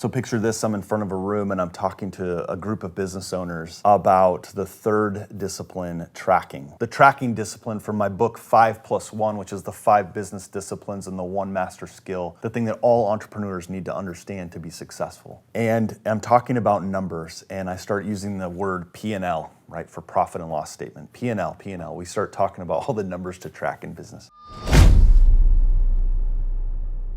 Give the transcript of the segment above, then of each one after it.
So picture this, I'm in front of a room and I'm talking to a group of business owners about the third discipline, tracking. The tracking discipline from my book 5+1, which is the 5 business disciplines and the 1 master skill, the thing that all entrepreneurs need to understand to be successful. And I'm talking about numbers, and I start using the word P&L, right, for profit and loss statement. P&L, P&L. We start talking about all the numbers to track in business.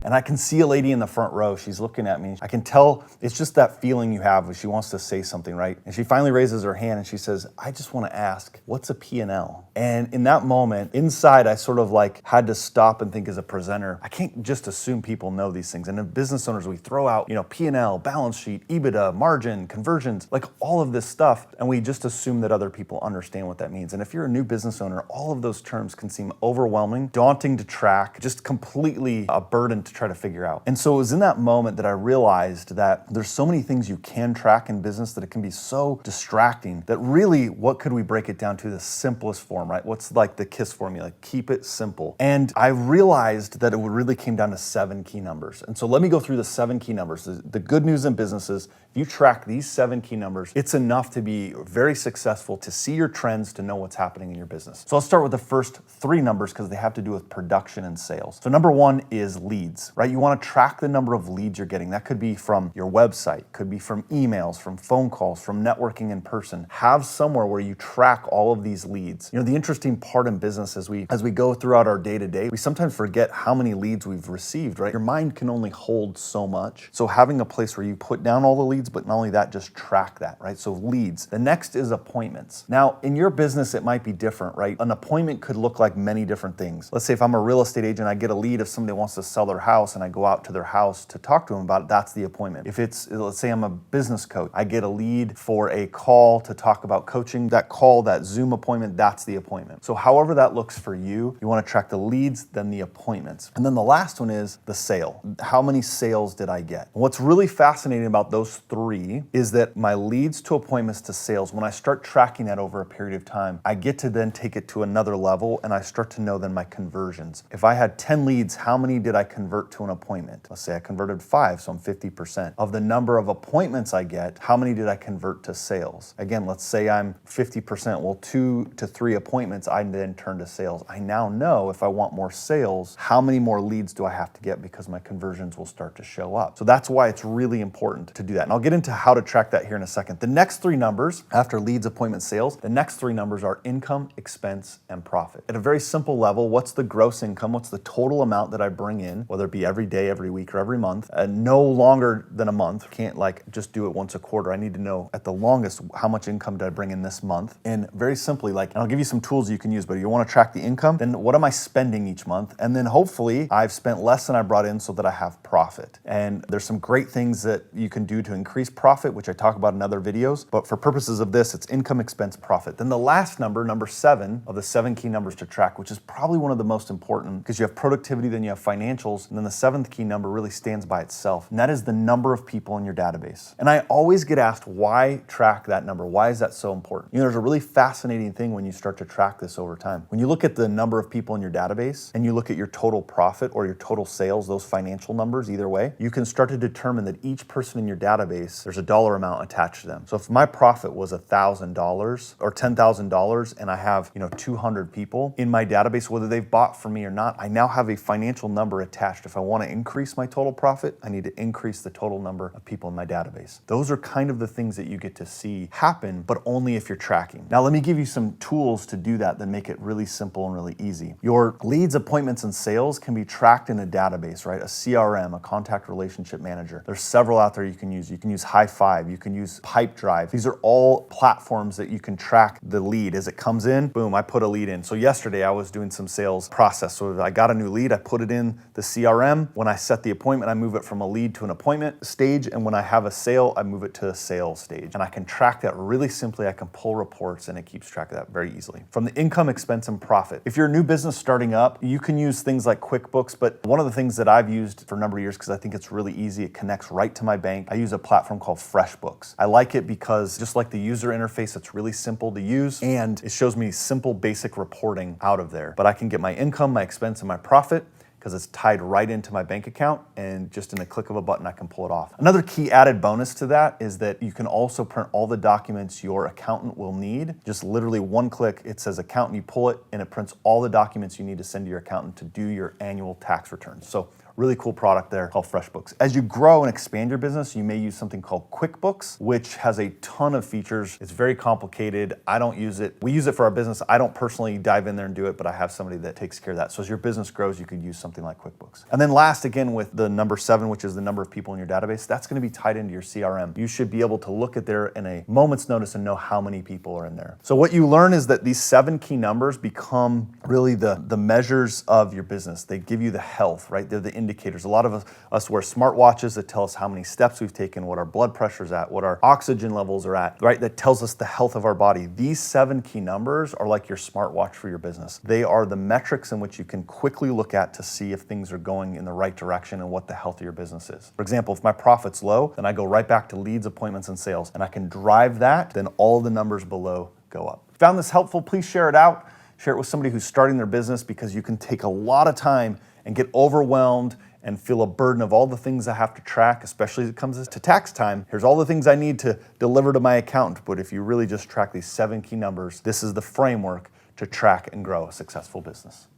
And I can see a lady in the front row, she's looking at me. I can tell it's just that feeling you have when she wants to say something, right? And she finally raises her hand and she says, I just want to ask, what's a P&L? And in that moment, inside, I sort of like had to stop and think as a presenter, I can't just assume people know these things. And as business owners, we throw out, P&L, balance sheet, EBITDA, margin, conversions, like all of this stuff. And we just assume that other people understand what that means. And if you're a new business owner, all of those terms can seem overwhelming, daunting to track, just completely a burden to try to figure out. And so it was in that moment that I realized that there's so many things you can track in business that it can be so distracting that really, what could we break it down to? The simplest form, right? What's like the KISS formula? Keep it simple. And I realized that it really came down to 7 key numbers. And so let me go through the 7 key numbers. The good news in business is if you track these 7 key numbers, it's enough to be very successful, to see your trends, to know what's happening in your business. So I'll start with the first 3 numbers because they have to do with production and sales. So number 1 is leads, right? You want to track the number of leads you're getting. That could be from your website, could be from emails, from phone calls, from networking in person. Have somewhere where you track all of these leads. The interesting part in business as we go throughout our day-to-day, we sometimes forget how many leads we've received, right? Your mind can only hold so much. So having a place where you put down all the leads, but not only that, just track that, right? So leads. The next is appointments. Now, in your business, it might be different, right? An appointment could look like many different things. Let's say if I'm a real estate agent, I get a lead if somebody wants to sell their house and I go out to their house to talk to them about it, that's the appointment. If it's, let's say I'm a business coach, I get a lead for a call to talk about coaching, that call, that Zoom appointment, that's the appointment. So however that looks for you, you want to track the leads, then the appointments. And then the last one is the sale. How many sales did I get? And what's really fascinating about those 3 is that my leads to appointments to sales, when I start tracking that over a period of time, I get to then take it to another level and I start to know then my conversions. If I had 10 leads, how many did I convert to an appointment? Let's say I converted 5, so I'm 50%. Of the number of appointments I get, how many did I convert to sales? Again, let's say I'm 50%. Well, 2 to 3 appointments, I then turn to sales. I now know if I want more sales, how many more leads do I have to get because my conversions will start to show up. So that's why it's really important to do that. And I'll get into how to track that here in a second. The next 3 numbers after leads, appointments, sales, the next 3 numbers are income, expense, and profit. At a very simple level, what's the gross income? What's the total amount that I bring in, whether it be every day, every week, or every month? No longer than a month. Can't just do it once a quarter. I need to know at the longest how much income did I bring in this month. And very simply, and I'll give you some tools you can use, but you want to track the income, then what am I spending each month? And then hopefully I've spent less than I brought in so that I have profit. And there's some great things that you can do to increase profit, which I talk about in other videos. But for purposes of this, it's income, expense, profit. Then the last number 7 of the 7 key numbers to track, which is probably one of the most important because you have productivity, then you have financials, and then the 7th key number really stands by itself. And that is the number of people in your database. And I always get asked, why track that number? Why is that so important? There's a really fascinating thing when you start to track this over time. When you look at the number of people in your database and you look at your total profit or your total sales, those financial numbers, either way, you can start to determine that each person in your database, there's a dollar amount attached to them. So if my profit was $1,000 or $10,000 and I have, 200 people in my database, whether they've bought from me or not, I now have a financial number attached. If I want to increase my total profit, I need to increase the total number of people in my database. Those are kind of the things that you get to see happen, but only if you're tracking. Now, let me give you some tools to do that make it really simple and really easy. Your leads, appointments, and sales can be tracked in a database, right? A CRM, a contact relationship manager. There's several out there you can use. You can use High Five, you can use Pipedrive. These are all platforms that you can track the lead. As it comes in, boom, I put a lead in. So yesterday I was doing some sales process. So if I got a new lead, I put it in the CRM. When I set the appointment, I move it from a lead to an appointment stage. And when I have a sale, I move it to a sales stage. And I can track that really simply. I can pull reports and it keeps track of that very easily. From the income, expense, and profit. If you're a new business starting up, you can use things like QuickBooks, but one of the things that I've used for a number of years, because I think it's really easy, it connects right to my bank, I use a platform called Freshbooks. I like it because just like the user interface, it's really simple to use and it shows me simple basic reporting out of there. But I can get my income, my expense, and my profit, because it's tied right into my bank account, and just in a click of a button, I can pull it off. Another key added bonus to that is that you can also print all the documents your accountant will need. Just literally one click, it says accountant, you pull it, and it prints all the documents you need to send to your accountant to do your annual tax returns. So really cool product there called Freshbooks. As you grow and expand your business, you may use something called QuickBooks, which has a ton of features. It's very complicated. I don't use it. We use it for our business. I don't personally dive in there and do it, but I have somebody that takes care of that. So as your business grows, you could use something like QuickBooks. And then last, again, with the number 7, which is the number of people in your database, that's going to be tied into your CRM. You should be able to look at there in a moment's notice and know how many people are in there. So what you learn is that these 7 key numbers become really the measures of your business. They give you the health, right? They're the indicators. A lot of us wear smartwatches that tell us how many steps we've taken, what our blood pressure's at, what our oxygen levels are at, right? That tells us the health of our body. These 7 key numbers are like your smartwatch for your business. They are the metrics in which you can quickly look at to see if things are going in the right direction and what the health of your business is. For example, if my profit's low, then I go right back to leads, appointments, and sales, and I can drive that, then all the numbers below go up. Found this helpful? Please share it out. Share it with somebody who's starting their business, because you can take a lot of time and get overwhelmed and feel a burden of all the things I have to track, especially as it comes to tax time. Here's all the things I need to deliver to my accountant. But if you really just track these 7 key numbers, this is the framework to track and grow a successful business.